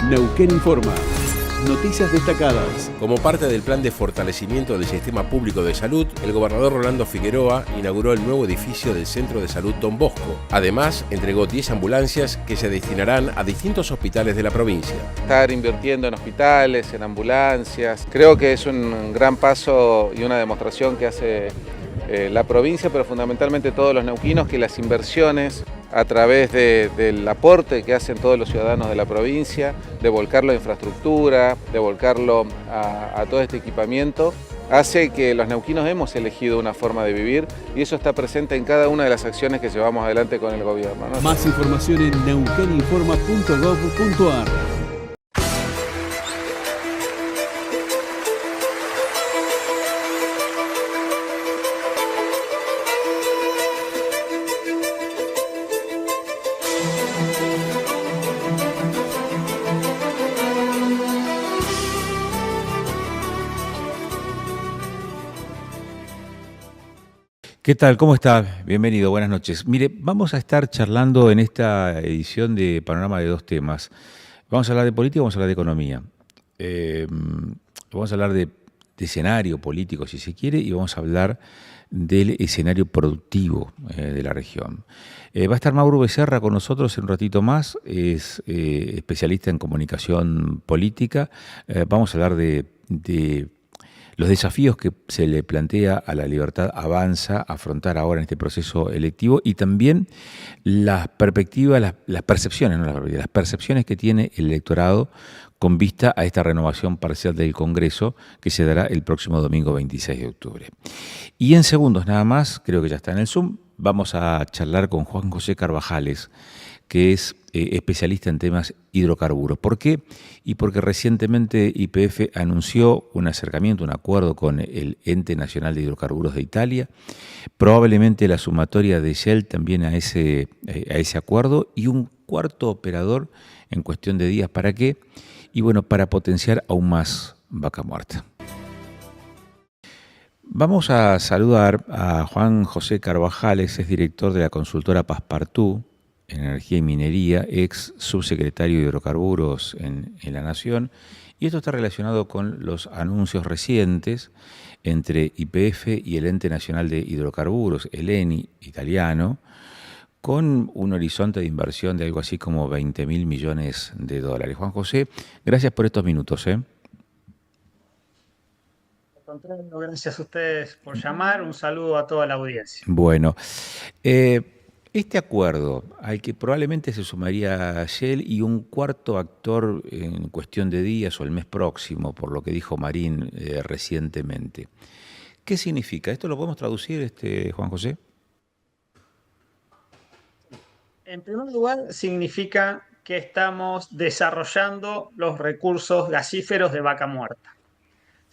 Neuquén Informa. Noticias destacadas. Como parte del plan de fortalecimiento del sistema público de salud, el gobernador Rolando Figueroa inauguró el nuevo edificio del Centro de Salud Don Bosco. Además, entregó 10 ambulancias que se destinarán a distintos hospitales de la provincia. Estar invirtiendo en hospitales, en ambulancias, creo que es un gran paso y una demostración que hace la provincia, pero fundamentalmente todos los neuquinos, que las inversiones a través del aporte que hacen todos los ciudadanos de la provincia, de volcarlo a infraestructura, de volcarlo a todo este equipamiento, hace que los neuquinos hemos elegido una forma de vivir y eso está presente en cada una de las acciones que llevamos adelante con el gobierno, ¿no? Más información en neuqueninforma.gov.ar. ¿Qué tal? ¿Cómo está? Bienvenido, buenas noches. Mire, vamos a estar charlando en esta edición de Panorama de dos temas. Vamos a hablar de política y vamos a hablar de economía. Vamos a hablar de escenario político, si se quiere, y vamos a hablar del escenario productivo de la región. Va a estar Mauro Becerra con nosotros en un ratito más, es especialista en comunicación política. Vamos a hablar de los desafíos que se le plantea a La Libertad Avanza afrontar ahora en este proceso electivo y también las perspectivas, las percepciones, no las perspectivas, las percepciones que tiene el electorado con vista a esta renovación parcial del Congreso que se dará el próximo domingo 26 de octubre. Y en segundos nada más, creo que ya está en el Zoom, vamos a charlar con Juan José Carvajales, que es especialista en temas hidrocarburos. ¿Por qué? Y porque recientemente YPF anunció un acercamiento, un acuerdo con el Ente Nacional de Hidrocarburos de Italia, probablemente la sumatoria de Shell también a ese acuerdo y un cuarto operador en cuestión de días. ¿Para qué? Y bueno, para potenciar aún más Vaca Muerta. Vamos a saludar a Juan José Carvajales, es director de la consultora Passepartout en Energía y Minería, ex subsecretario de Hidrocarburos en la Nación, y esto está relacionado con los anuncios recientes entre YPF y el Ente Nacional de Hidrocarburos, el ENI italiano, con un horizonte de inversión de algo así como 20.000 millones de dólares. Juan José, gracias por estos minutos. Al contrario, gracias a ustedes por llamar. Un saludo a toda la audiencia. Bueno, este acuerdo al que probablemente se sumaría Shell y un cuarto actor en cuestión de días o el mes próximo, por lo que dijo Marín recientemente. ¿Qué significa? ¿Esto lo podemos traducir, Juan José? En primer lugar, significa que estamos desarrollando los recursos gasíferos de Vaca Muerta,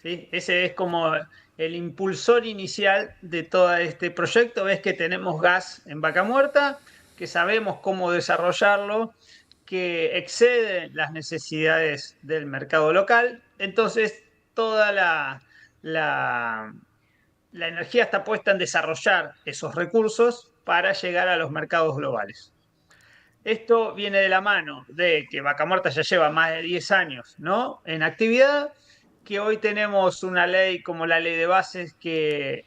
¿sí? Ese es como el impulsor inicial de todo este proyecto. Ves que tenemos gas en Vaca Muerta, que sabemos cómo desarrollarlo, que excede las necesidades del mercado local. Entonces, toda la energía está puesta en desarrollar esos recursos para llegar a los mercados globales. Esto viene de la mano de que Vaca Muerta ya lleva más de 10 años, ¿no?, en actividad, que hoy tenemos una ley como la Ley de Bases que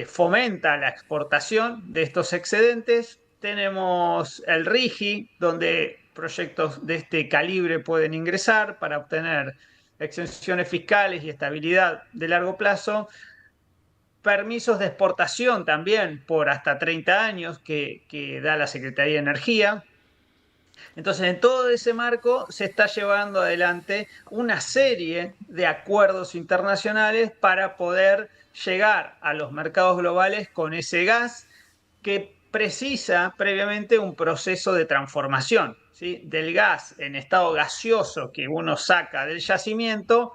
fomenta la exportación de estos excedentes. Tenemos el RIGI, donde proyectos de este calibre pueden ingresar para obtener exenciones fiscales y estabilidad de largo plazo. Permisos de exportación también por hasta 30 años que da la Secretaría de Energía. Entonces, en todo ese marco se está llevando adelante una serie de acuerdos internacionales para poder llegar a los mercados globales con ese gas que precisa previamente un proceso de transformación, ¿sí?, del gas en estado gaseoso que uno saca del yacimiento.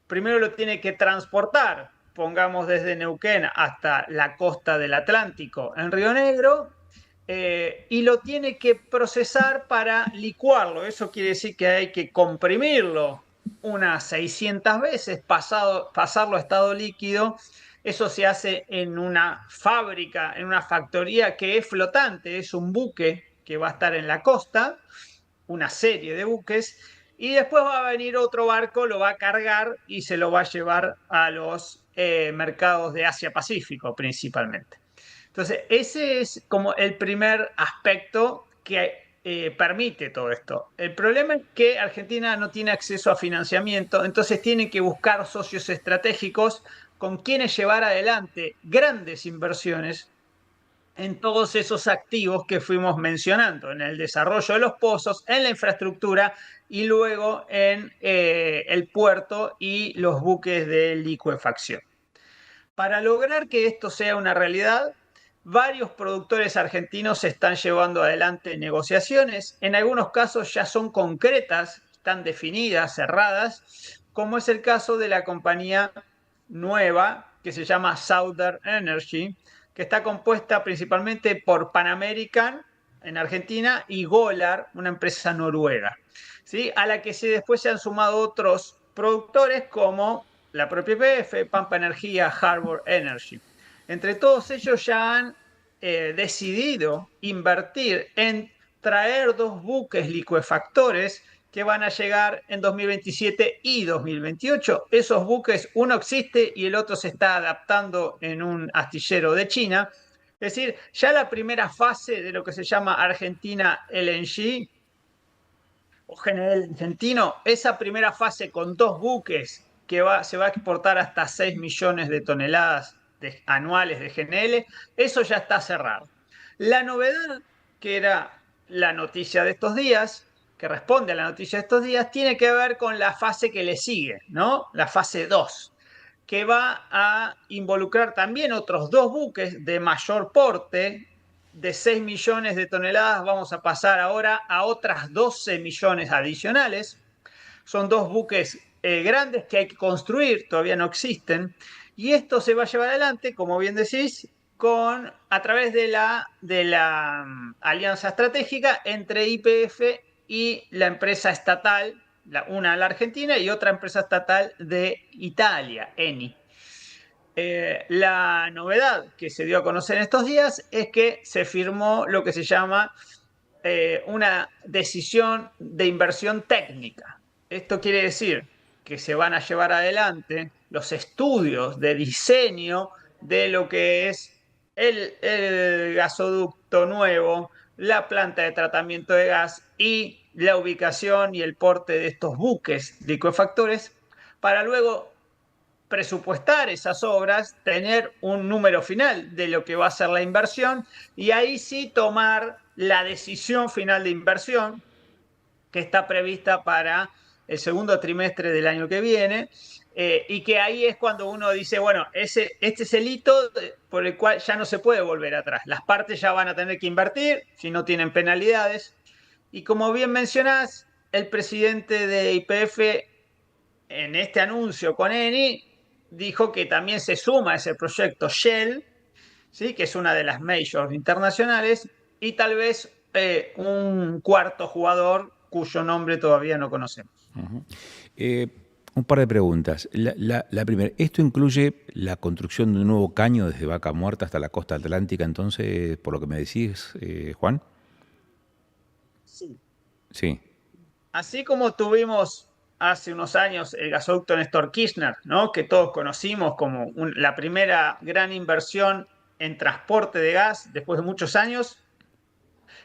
Primero lo tiene que transportar, pongamos desde Neuquén hasta la costa del Atlántico en Río Negro, y lo tiene que procesar para licuarlo. Eso quiere decir que hay que comprimirlo unas 600 veces, pasarlo a estado líquido. Eso se hace en una fábrica, en una factoría que es flotante, es un buque que va a estar en la costa, una serie de buques, y después va a venir otro barco, lo va a cargar y se lo va a llevar a los mercados de Asia-Pacífico principalmente. Entonces, ese es como el primer aspecto que permite todo esto. El problema es que Argentina no tiene acceso a financiamiento, entonces tiene que buscar socios estratégicos con quienes llevar adelante grandes inversiones en todos esos activos que fuimos mencionando, en el desarrollo de los pozos, en la infraestructura y luego en el puerto y los buques de licuefacción. Para lograr que esto sea una realidad, varios productores argentinos están llevando adelante negociaciones. En algunos casos ya son concretas, están definidas, cerradas, como es el caso de la compañía nueva que se llama Southern Energy, que está compuesta principalmente por Pan American en Argentina y Golar, una empresa noruega, ¿sí? A la que después se han sumado otros productores como la propia YPF, Pampa Energía, Harbour Energy. Entre todos ellos ya han decidido invertir en traer 2 buques licuefactores que van a llegar en 2027 y 2028. Esos buques, uno existe y el otro se está adaptando en un astillero de China. Es decir, ya la primera fase de lo que se llama Argentina LNG o GNL argentino, esa primera fase con 2 buques que se va a exportar hasta 6 millones de toneladas anuales de GNL, eso ya está cerrado. La novedad, que era la noticia de estos días, que responde a la noticia de estos días, tiene que ver con la fase que le sigue, ¿no? La fase 2, que va a involucrar también otros 2 buques de mayor porte. De 6 millones de toneladas vamos a pasar ahora a otras 12 millones adicionales. Son 2 buques grandes que hay que construir, todavía no existen. Y esto se va a llevar adelante, como bien decís, a través de la alianza estratégica entre YPF y la empresa estatal, una la Argentina y otra empresa estatal de Italia, Eni. La novedad que se dio a conocer en estos días es que se firmó lo que se llama una decisión de inversión técnica. Esto quiere decir que se van a llevar adelante los estudios de diseño de lo que es el gasoducto nuevo, la planta de tratamiento de gas y la ubicación y el porte de estos buques licuefactores para luego presupuestar esas obras, tener un número final de lo que va a ser la inversión y ahí sí tomar la decisión final de inversión que está prevista para el segundo trimestre del año que viene, y que ahí es cuando uno dice, bueno, este es el hito por el cual ya no se puede volver atrás. Las partes ya van a tener que invertir, si no tienen penalidades. Y como bien mencionás, el presidente de YPF en este anuncio con Eni dijo que también se suma a ese proyecto Shell, ¿sí? Que es una de las majors internacionales, y tal vez un cuarto jugador cuyo nombre todavía no conocemos. Un par de preguntas. La primera, ¿esto incluye la construcción de un nuevo caño desde Vaca Muerta hasta la costa atlántica, entonces, por lo que me decís, Juan? Sí. Sí. Así como tuvimos hace unos años el gasoducto Néstor Kirchner, ¿no? Que todos conocimos como la primera gran inversión en transporte de gas después de muchos años,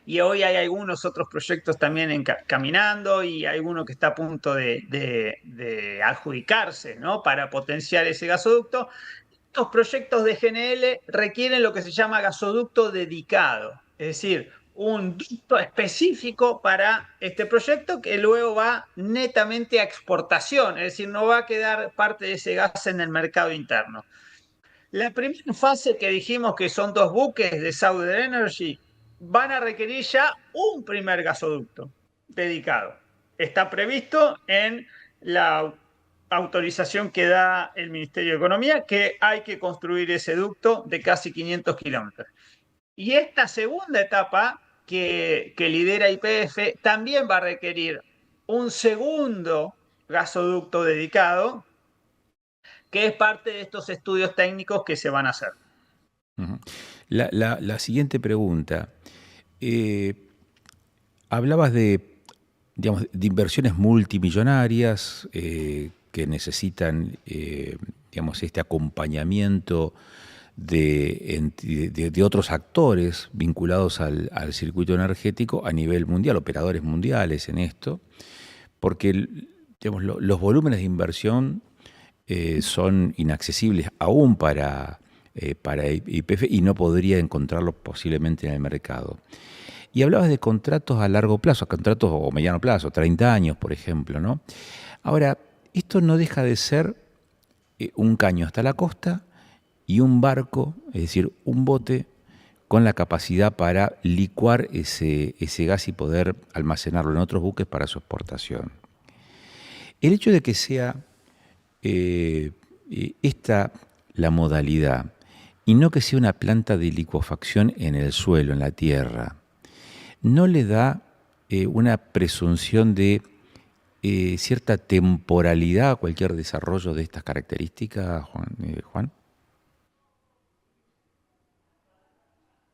y hoy hay algunos otros proyectos también caminando y hay uno que está a punto de adjudicarse, ¿no? Para potenciar ese gasoducto. Estos proyectos de GNL requieren lo que se llama gasoducto dedicado, es decir, un ducto específico para este proyecto que luego va netamente a exportación, es decir, no va a quedar parte de ese gas en el mercado interno. La primera fase que dijimos que son 2 buques de Southern Energy van a requerir ya un primer gasoducto dedicado. Está previsto en la autorización que da el Ministerio de Economía que hay que construir ese ducto de casi 500 kilómetros. Y esta segunda etapa que lidera YPF también va a requerir un segundo gasoducto dedicado, que es parte de estos estudios técnicos que se van a hacer. La siguiente pregunta. Hablabas de digamos, de inversiones multimillonarias que necesitan, digamos, este acompañamiento de otros actores vinculados al circuito energético a nivel mundial, operadores mundiales en esto, porque digamos, los volúmenes de inversión son inaccesibles aún para YPF y no podría encontrarlos posiblemente en el mercado. Y hablabas de contratos a largo plazo, contratos o mediano plazo, 30 años, por ejemplo, ¿no? Ahora, esto no deja de ser un caño hasta la costa y un barco, es decir, un bote con la capacidad para licuar ese gas y poder almacenarlo en otros buques para su exportación. El hecho de que sea esta la modalidad y no que sea una planta de licuefacción en el suelo, en la tierra, ¿no le da una presunción de cierta temporalidad a cualquier desarrollo de estas características, Juan?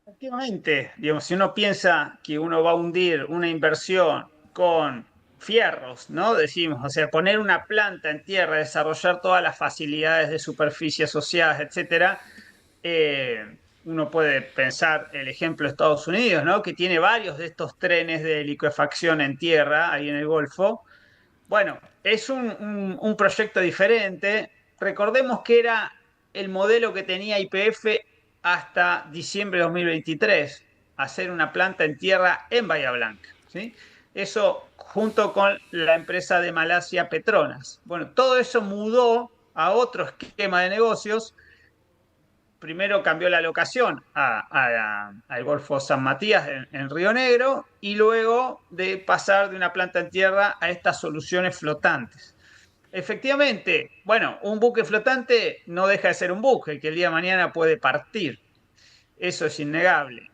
Efectivamente, digamos, si uno piensa que uno va a hundir una inversión con fierros, ¿no? Decimos, o sea, poner una planta en tierra, desarrollar todas las facilidades de superficie asociadas, etcétera, uno puede pensar el ejemplo de Estados Unidos, ¿no? Que tiene varios de estos trenes de licuefacción en tierra ahí en el Golfo. Bueno, es un proyecto diferente. Recordemos que era el modelo que tenía YPF hasta diciembre de 2023, hacer una planta en tierra en Bahía Blanca, ¿sí? Eso junto con la empresa de Malasia Petronas. Bueno, todo eso mudó a otro esquema de negocios. Primero cambió la locación al Golfo San Matías en Río Negro y luego de pasar de una planta en tierra a estas soluciones flotantes. Efectivamente, bueno, un buque flotante no deja de ser un buque que el día de mañana puede partir. Eso es innegable.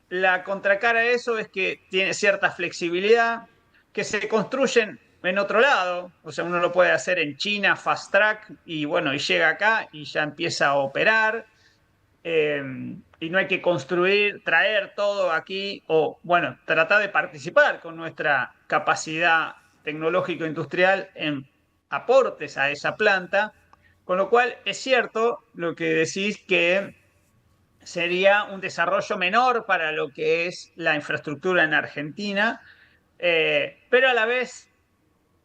La contracara de eso es que tiene cierta flexibilidad, que se construyen en otro lado. O sea, uno lo puede hacer en China, fast track, y bueno, y llega acá y ya empieza a operar. Y no hay que construir, traer todo aquí, o bueno, tratar de participar con nuestra capacidad tecnológico-industrial en aportes a esa planta, con lo cual es cierto lo que decís que sería un desarrollo menor para lo que es la infraestructura en Argentina, pero a la vez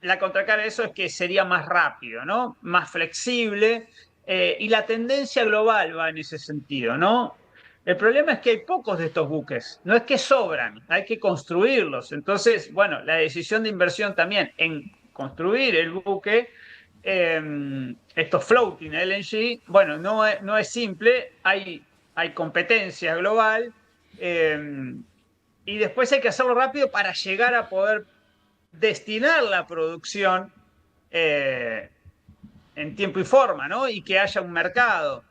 la contracara de eso es que sería más rápido, ¿no? Más flexible, y la tendencia global va en ese sentido, ¿no? El problema es que hay pocos de estos buques, no es que sobran, hay que construirlos. Entonces, bueno, la decisión de inversión también en construir el buque, estos floating LNG, bueno, no es simple, hay competencia global, y después hay que hacerlo rápido para llegar a poder destinar la producción en tiempo y forma, ¿no? Y que haya un mercado.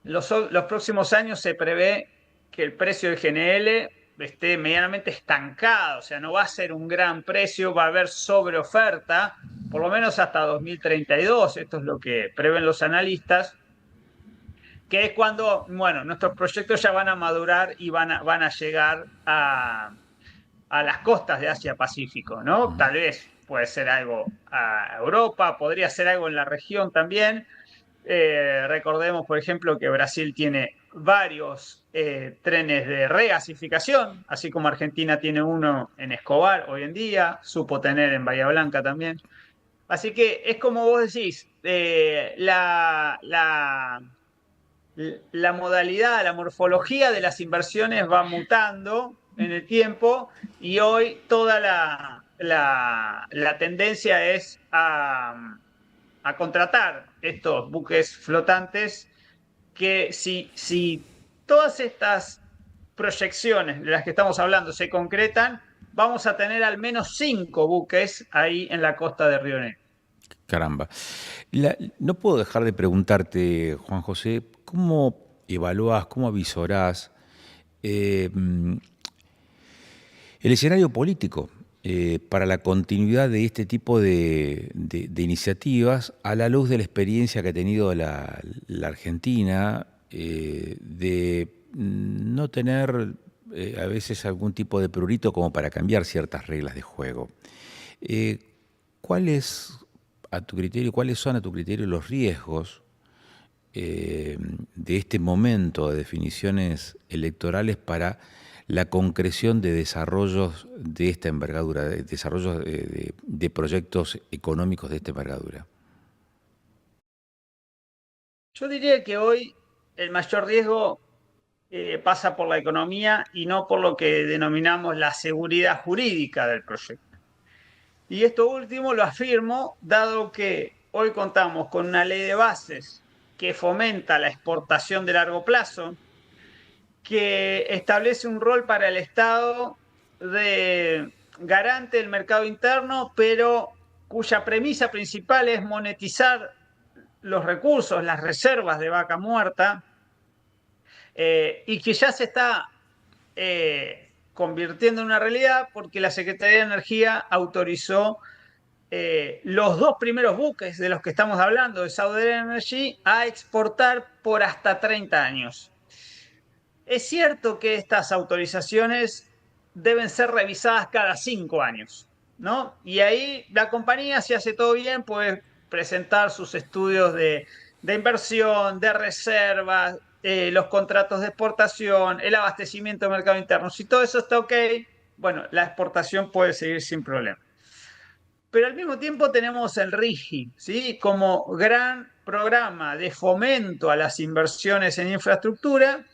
Los próximos años se prevé que el precio del GNL esté medianamente estancado, o sea, no va a ser un gran precio, va a haber sobreoferta, por lo menos hasta 2032, esto es lo que prevén los analistas, que es cuando, bueno, nuestros proyectos ya van a madurar y van a llegar a las costas de Asia-Pacífico, ¿no? Tal vez puede ser algo a Europa, podría ser algo en la región también. Recordemos, por ejemplo, que Brasil tiene varios trenes de regasificación, así como Argentina tiene uno en Escobar hoy en día, supo tener en Bahía Blanca también. Así que es como vos decís, la modalidad, la morfología de las inversiones va mutando en el tiempo y hoy toda la tendencia es a contratar estos buques flotantes que si todas estas proyecciones de las que estamos hablando se concretan, vamos a tener al menos 5 buques ahí en la costa de Río Negro. Caramba. No puedo dejar de preguntarte, Juan José, ¿cómo evaluás, cómo avisorás el escenario político para la continuidad de este tipo de iniciativas a la luz de la experiencia que ha tenido la Argentina de no tener a veces algún tipo de prurito como para cambiar ciertas reglas de juego? ¿Cuáles son a tu criterio los riesgos de este momento de definiciones electorales para la concreción de desarrollos de esta envergadura, de desarrollos de proyectos económicos de esta envergadura? Yo diría que hoy el mayor riesgo pasa por la economía y no por lo que denominamos la seguridad jurídica del proyecto. Y esto último lo afirmo dado que hoy contamos con una ley de bases que fomenta la exportación de largo plazo, que establece un rol para el Estado de garante del mercado interno, pero cuya premisa principal es monetizar los recursos, las reservas de vaca muerta, y que ya se está convirtiendo en una realidad porque la Secretaría de Energía autorizó los dos primeros buques de los que estamos hablando, de Southern Energy, a exportar por hasta 30 años. Es cierto que estas autorizaciones deben ser revisadas cada 5 años, ¿no? Y ahí la compañía, si hace todo bien, puede presentar sus estudios de inversión, de reservas, los contratos de exportación, el abastecimiento del mercado interno. Si todo eso está ok, bueno, la exportación puede seguir sin problema. Pero al mismo tiempo tenemos el RIGI, ¿sí? Como gran programa de fomento a las inversiones en infraestructura,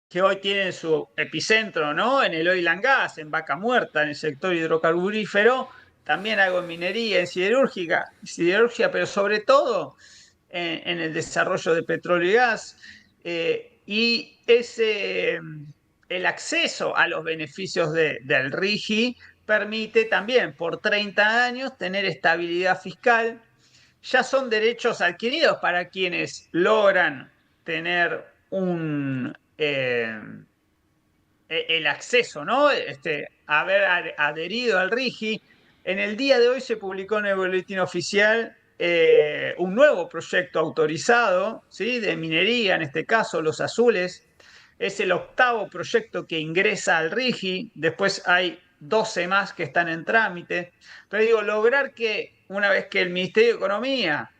que hoy tiene su epicentro, ¿no? En el oil and gas, en Vaca Muerta, en el sector hidrocarburífero, también algo en minería, en siderúrgica, pero sobre todo en el desarrollo de petróleo y gas. Y el acceso a los beneficios del RIGI permite también por 30 años tener estabilidad fiscal. Ya son derechos adquiridos para quienes logran tener el acceso, ¿no? Haber adherido al RIGI. En el día de hoy se publicó en el boletín oficial un nuevo proyecto autorizado, ¿sí? De minería, en este caso Los Azules. Es el 8º proyecto que ingresa al RIGI. Después hay 12 más que están en trámite. Pero digo, lograr que una vez que el Ministerio de Economía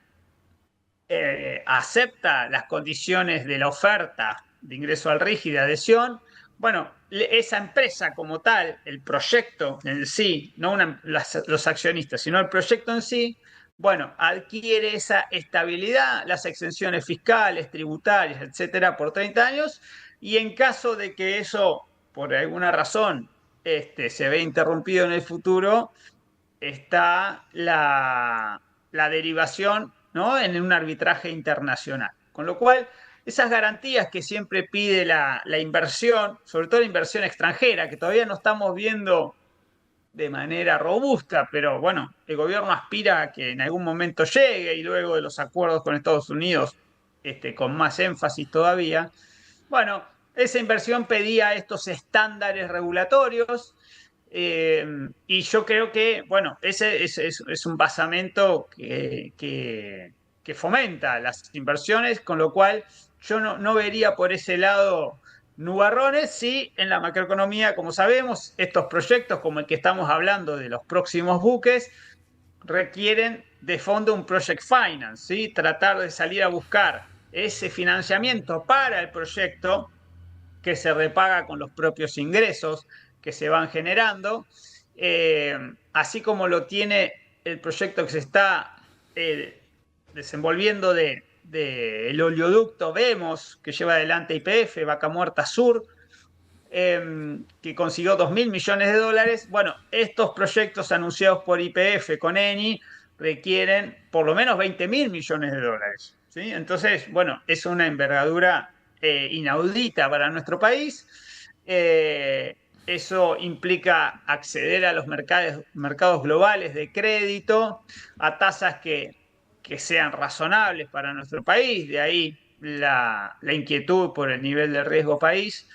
acepta las condiciones de la oferta de ingreso al RIGI de adhesión, bueno, esa empresa como tal, el proyecto en sí, no los accionistas, sino el proyecto en sí, bueno, adquiere esa estabilidad, las exenciones fiscales, tributarias, etcétera, por 30 años, y en caso de que eso, por alguna razón, se ve interrumpido en el futuro, está la derivación, ¿no? En un arbitraje internacional. Con lo cual, esas garantías que siempre pide la inversión, sobre todo la inversión extranjera, que todavía no estamos viendo de manera robusta, pero bueno, el gobierno aspira a que en algún momento llegue y luego de los acuerdos con Estados Unidos, con más énfasis todavía. Bueno, esa inversión pedía estos estándares regulatorios. Y yo creo que, bueno, ese es un basamento que fomenta las inversiones, con lo cual yo no vería por ese lado nubarrones. Sí, en la macroeconomía, como sabemos, estos proyectos, como el que estamos hablando de los próximos buques, requieren de fondo un project finance, ¿sí? Tratar de salir a buscar ese financiamiento para el proyecto que se repaga con los propios ingresos que se van generando, así como lo tiene el proyecto que se está desenvolviendo del oleoducto Vemos, que lleva adelante YPF, Vaca Muerta Sur, que consiguió 2.000 millones de dólares. Bueno, estos proyectos anunciados por YPF con Eni requieren por lo menos 20.000 millones de dólares, ¿sí? Entonces, bueno, es una envergadura inaudita para nuestro país. Eso implica acceder a los mercados globales de crédito a tasas que sean razonables para nuestro país, de ahí la inquietud por el nivel de riesgo país.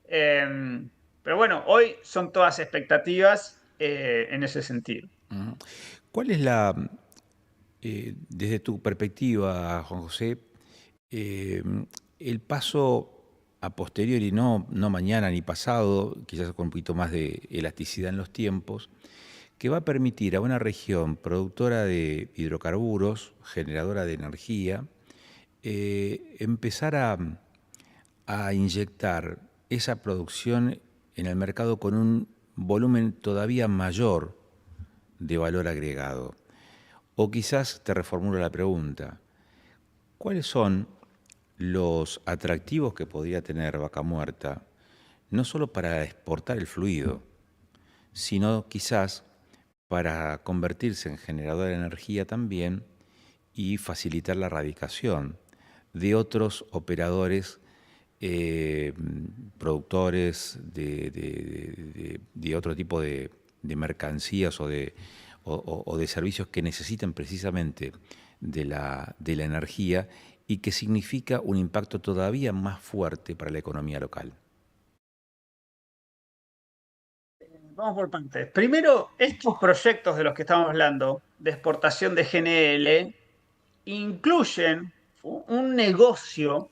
Pero bueno, hoy son todas expectativas en ese sentido. ¿Cuál es desde tu perspectiva, Juan José, el paso a posteriori, no mañana ni pasado, quizás con un poquito más de elasticidad en los tiempos, que va a permitir a una región productora de hidrocarburos, generadora de energía, empezar a inyectar esa producción en el mercado con un volumen todavía mayor de valor agregado. O quizás te reformulo la pregunta, ¿cuáles son los atractivos que podría tener Vaca Muerta, no solo para exportar el fluido, sino quizás para convertirse en generador de energía también y facilitar la erradicación de otros operadores, productores de otro tipo de mercancías o de servicios que necesitan precisamente de la energía y que significa un impacto todavía más fuerte para la economía local? Vamos por partes. Primero, estos proyectos de los que estamos hablando, de exportación de GNL, incluyen un negocio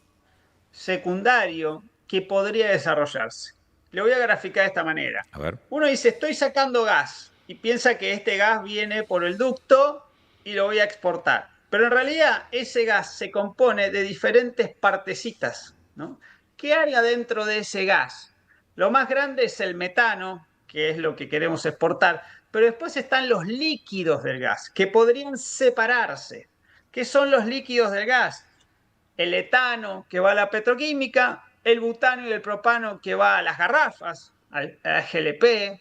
secundario que podría desarrollarse. Le voy a graficar de esta manera. A ver. Uno dice, estoy sacando gas y piensa que este gas viene por el ducto y lo voy a exportar. Pero en realidad ese gas se compone de diferentes partecitas, ¿no? ¿Qué hay adentro de ese gas? Lo más grande es el metano, que es lo que queremos exportar, pero después están los líquidos del gas, que podrían separarse. ¿Qué son los líquidos del gas? El etano, que va a la petroquímica, el butano y el propano, que va a las garrafas, al GLP,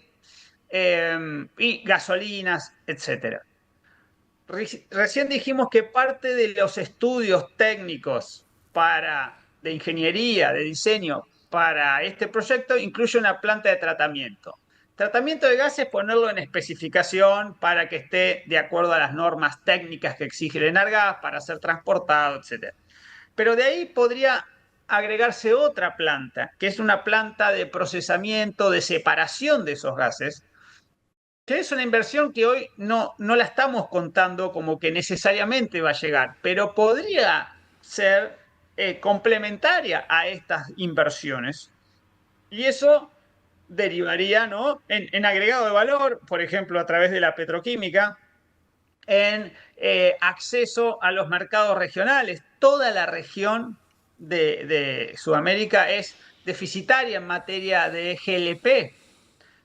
y gasolinas, etc. Recién dijimos que parte de los estudios técnicos de ingeniería, de diseño, para este proyecto incluye una planta de tratamiento. Tratamiento de gases, ponerlo en especificación para que esté de acuerdo a las normas técnicas que exige el ENARGAS para ser transportado, etc. Pero de ahí podría agregarse otra planta, que es una planta de procesamiento, de separación de esos gases, que es una inversión que hoy no la estamos contando como que necesariamente va a llegar, pero podría ser complementaria a estas inversiones. Y eso derivaría, ¿no?, en agregado de valor, por ejemplo, a través de la petroquímica, en acceso a los mercados regionales. Toda la región de Sudamérica es deficitaria en materia de GLP,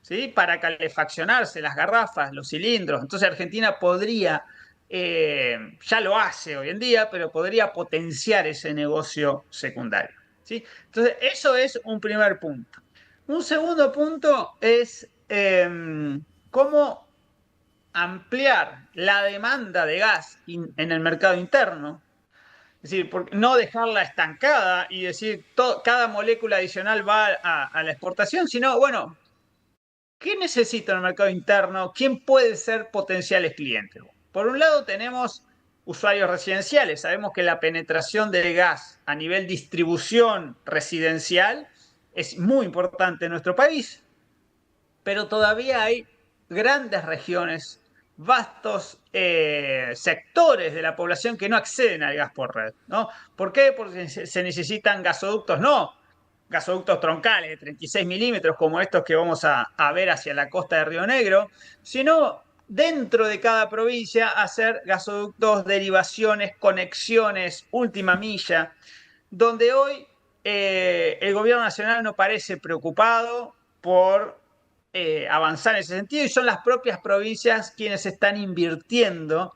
¿sí?, para calefaccionarse, las garrafas, los cilindros. Entonces Argentina podría, ya lo hace hoy en día, pero podría potenciar ese negocio secundario, ¿sí? Entonces eso es un primer punto. Un segundo punto es cómo ampliar la demanda de gas en el mercado interno. Es decir, no dejarla estancada y decir cada molécula adicional va a la exportación, sino, bueno, ¿qué necesita el mercado interno? ¿Quién puede ser potenciales clientes? Por un lado tenemos usuarios residenciales. Sabemos que la penetración del gas a nivel distribución residencial es muy importante en nuestro país, pero todavía hay grandes regiones, vastos sectores de la población que no acceden al gas por red, ¿no? ¿Por qué? Porque se necesitan gasoductos, no gasoductos troncales de 36 milímetros como estos que vamos a ver hacia la costa de Río Negro, sino dentro de cada provincia hacer gasoductos, derivaciones, conexiones, última milla, donde hoy el gobierno nacional no parece preocupado por avanzar en ese sentido, y son las propias provincias quienes están invirtiendo,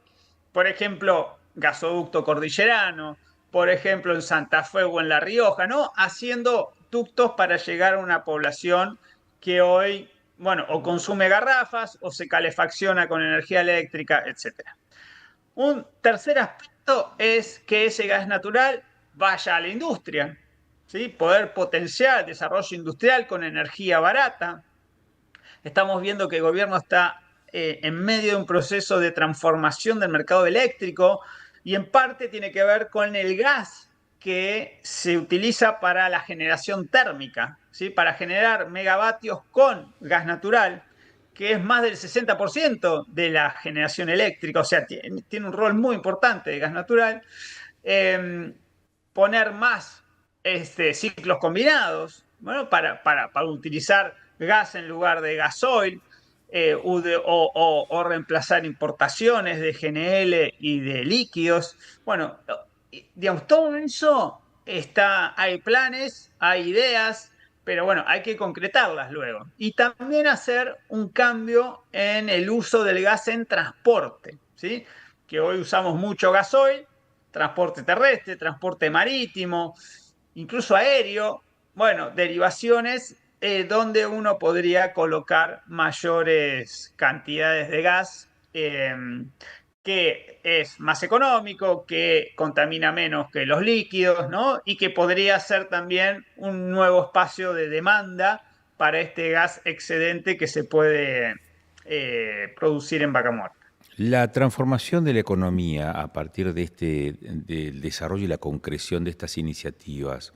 por ejemplo, gasoducto cordillerano, por ejemplo, en Santa Fe o en La Rioja, ¿no?, haciendo ductos para llegar a una población que hoy, bueno, o consume garrafas o se calefacciona con energía eléctrica, etc. Un tercer aspecto es que ese gas natural vaya a la industria, ¿sí? Poder potenciar el desarrollo industrial con energía barata. Estamos viendo que el gobierno está en medio de un proceso de transformación del mercado eléctrico, y en parte tiene que ver con el gas que se utiliza para la generación térmica, ¿sí?, para generar megavatios con gas natural, que es más del 60% de la generación eléctrica, o sea, tiene un rol muy importante de gas natural. Poner más ciclos combinados, bueno, para utilizar gas en lugar de gasoil, o reemplazar importaciones de GNL y de líquidos. Bueno, digamos, todo eso hay planes, hay ideas, pero bueno, hay que concretarlas luego. Y también hacer un cambio en el uso del gas en transporte, ¿sí? Que hoy usamos mucho gasoil, transporte terrestre, transporte marítimo, incluso aéreo, bueno, derivaciones donde uno podría colocar mayores cantidades de gas, que es más económico, que contamina menos que los líquidos, ¿no? Y que podría ser también un nuevo espacio de demanda para este gas excedente que se puede producir en Vaca Muerta. La transformación de la economía a partir del desarrollo y la concreción de estas iniciativas,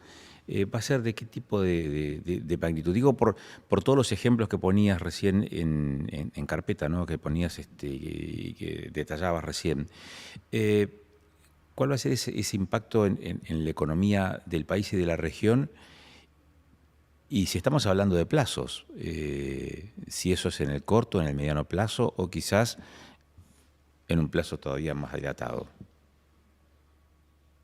¿va a ser de qué tipo de magnitud? Digo, por todos los ejemplos que ponías recién en carpeta, ¿no? Que ponías, que detallabas recién. ¿Cuál va a ser ese impacto en la economía del país y de la región? Y si estamos hablando de plazos, si eso es en el corto, en el mediano plazo, o quizás en un plazo todavía más dilatado.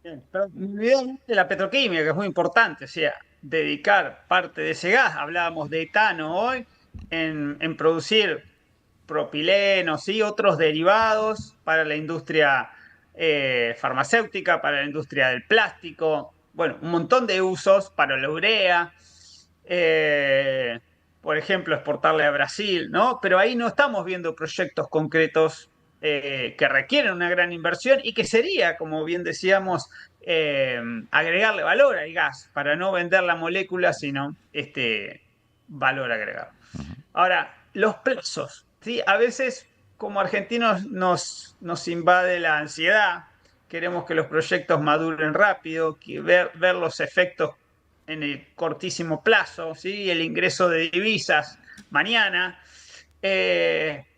Bien, pero me olvidé de la petroquímica, que es muy importante, o sea, dedicar parte de ese gas, hablábamos de etano hoy, en producir propilenos y otros derivados para la industria farmacéutica, para la industria del plástico, bueno, un montón de usos para la urea, eh, por ejemplo, exportarle a Brasil, ¿no? Pero ahí no estamos viendo proyectos concretos que requieren una gran inversión y que sería, como bien decíamos, agregarle valor al gas para no vender la molécula, sino este valor agregado. Ahora, los plazos, ¿sí? A veces como argentinos nos invade la ansiedad, queremos que los proyectos maduren rápido, ver los efectos en el cortísimo plazo, ¿sí? El ingreso de divisas mañana.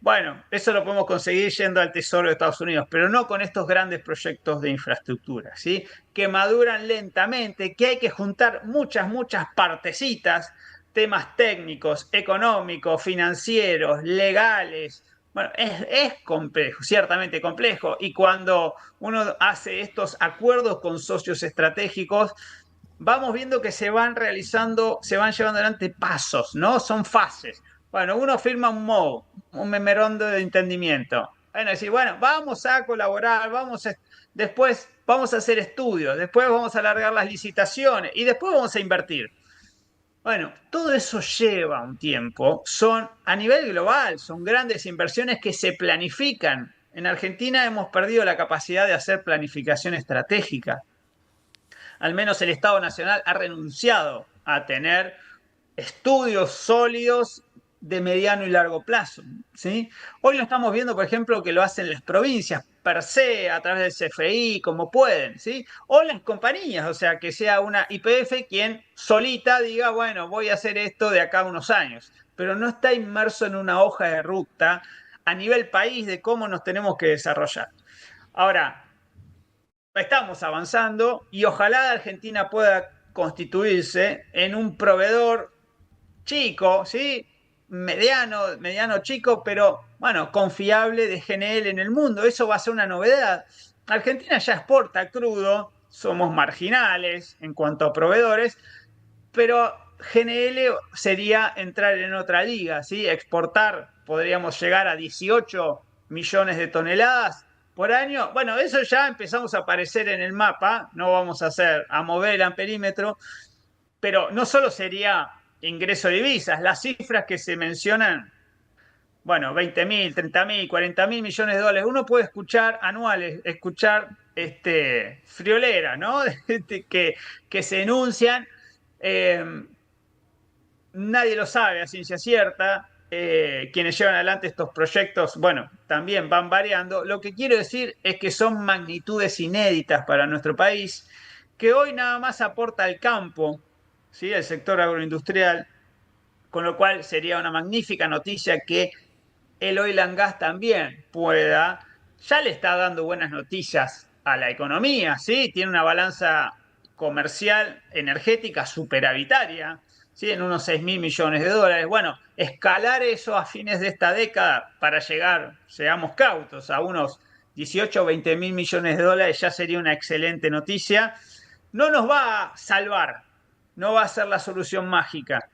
Bueno, eso lo podemos conseguir yendo al Tesoro de Estados Unidos, pero no con estos grandes proyectos de infraestructura, ¿sí? Que maduran lentamente, que hay que juntar muchas partecitas, temas técnicos, económicos, financieros, legales. Bueno, es complejo, ciertamente complejo, y cuando uno hace estos acuerdos con socios estratégicos, vamos viendo que se van realizando, se van llevando adelante pasos, ¿no? Son fases. Bueno, uno firma un MOU, un memorando de entendimiento. Bueno, decir, bueno, vamos a colaborar, después vamos a hacer estudios, después vamos a alargar las licitaciones y después vamos a invertir. Bueno, todo eso lleva un tiempo, son a nivel global, son grandes inversiones que se planifican. En Argentina hemos perdido la capacidad de hacer planificación estratégica. Al menos el Estado Nacional ha renunciado a tener estudios sólidos de mediano y largo plazo, ¿sí? Hoy lo estamos viendo, por ejemplo, que lo hacen las provincias per se, a través del CFI, como pueden, ¿sí? O las compañías, o sea, que sea una YPF quien solita diga, bueno, voy a hacer esto de acá a unos años, pero no está inmerso en una hoja de ruta a nivel país de cómo nos tenemos que desarrollar. Ahora, estamos avanzando y ojalá Argentina pueda constituirse en un proveedor chico, ¿sí? Mediano chico, pero bueno, confiable de GNL en el mundo. Eso va a ser una novedad. Argentina ya exporta crudo, somos marginales en cuanto a proveedores, pero GNL sería entrar en otra liga, ¿sí? Exportar, podríamos llegar a 18 millones de toneladas por año. Bueno, eso ya empezamos a aparecer en el mapa, no vamos a mover el amperímetro, pero no solo sería ingreso de divisas, las cifras que se mencionan, bueno, 20.000, 30.000, 40.000 millones de dólares, uno puede escuchar anuales, friolera, ¿no? que se enuncian, nadie lo sabe a ciencia cierta, quienes llevan adelante estos proyectos, bueno, también van variando. Lo que quiero decir es que son magnitudes inéditas para nuestro país, que hoy nada más aporta el campo, ¿sí? El sector agroindustrial, con lo cual sería una magnífica noticia que el oil and gas también ya le está dando buenas noticias a la economía, ¿sí? Tiene una balanza comercial energética superavitaria, ¿sí? En unos 6.000 millones de dólares. Bueno, escalar eso a fines de esta década para llegar, seamos cautos, a unos 18 o 20 mil millones de dólares ya sería una excelente noticia. No nos va a salvar, no va a ser la solución mágica.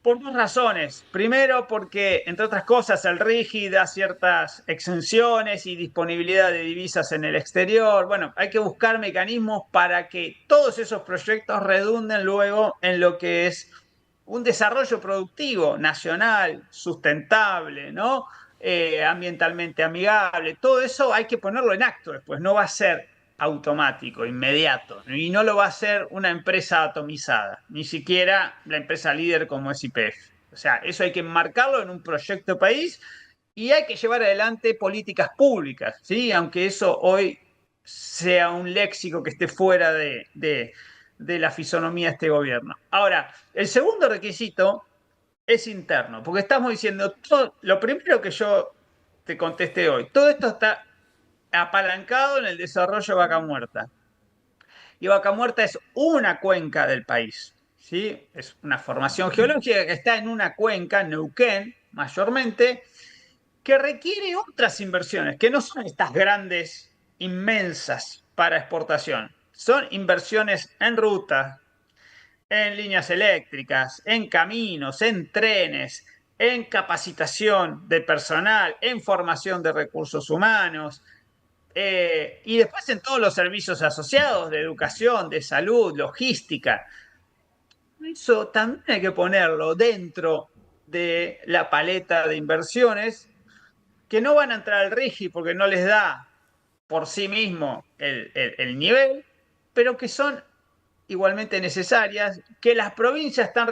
Por dos razones. Primero, porque, entre otras cosas, el RIGI da ciertas exenciones y disponibilidad de divisas en el exterior. Bueno, hay que buscar mecanismos para que todos esos proyectos redunden luego en lo que es un desarrollo productivo nacional, sustentable, ¿no? Ambientalmente amigable. Todo eso hay que ponerlo en acto después. No va a ser automático, inmediato, y no lo va a hacer una empresa atomizada, ni siquiera la empresa líder como es YPF. O sea, eso hay que enmarcarlo en un proyecto país y hay que llevar adelante políticas públicas, ¿sí? Aunque eso hoy sea un léxico que esté fuera de la fisonomía de este gobierno. Ahora, el segundo requisito es interno, porque estamos diciendo, todo, lo primero que yo te contesté hoy, todo esto está apalancado en el desarrollo de Vaca Muerta. Y Vaca Muerta es una cuenca del país, ¿sí? Es una formación geológica que está en una cuenca, Neuquén, mayormente, que requiere otras inversiones, que no son estas grandes, inmensas para exportación. Son inversiones en rutas, en líneas eléctricas, en caminos, en trenes, en capacitación de personal, en formación de recursos humanos, y después en todos los servicios asociados de educación, de salud, logística. Eso también hay que ponerlo dentro de la paleta de inversiones que no van a entrar al RIGI porque no les da por sí mismo el nivel, pero que son igualmente necesarias, que las provincias están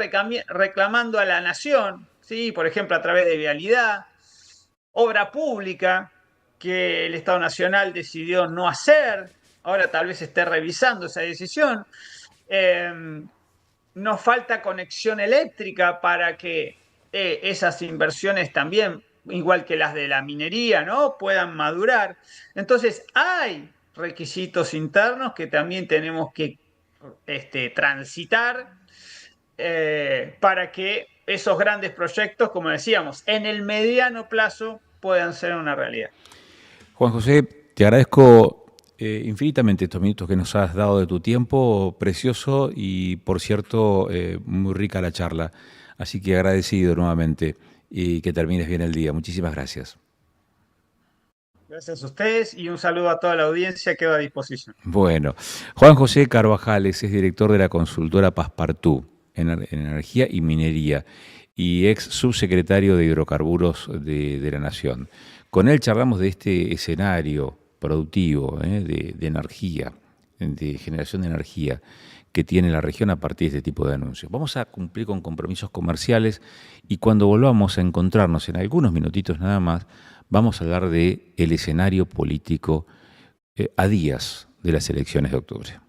reclamando a la nación, ¿sí? Por ejemplo, a través de vialidad, obra pública, que el Estado Nacional decidió no hacer, ahora tal vez esté revisando esa decisión. Nos falta conexión eléctrica para que esas inversiones también, igual que las de la minería, ¿no?, puedan madurar. Entonces, hay requisitos internos que también tenemos que transitar para que esos grandes proyectos, como decíamos, en el mediano plazo puedan ser una realidad. Juan José, te agradezco infinitamente estos minutos que nos has dado de tu tiempo, precioso y, por cierto, muy rica la charla. Así que agradecido nuevamente y que termines bien el día. Muchísimas gracias. Gracias a ustedes y un saludo a toda la audiencia, quedo a disposición. Bueno, Juan José Carvajales es director de la consultora Passepartout en energía y minería y ex subsecretario de hidrocarburos de la Nación. Con él charlamos de este escenario productivo de energía, de generación de energía que tiene la región a partir de este tipo de anuncios. Vamos a cumplir con compromisos comerciales y cuando volvamos a encontrarnos en algunos minutitos nada más, vamos a hablar del escenario político a días de las elecciones de octubre.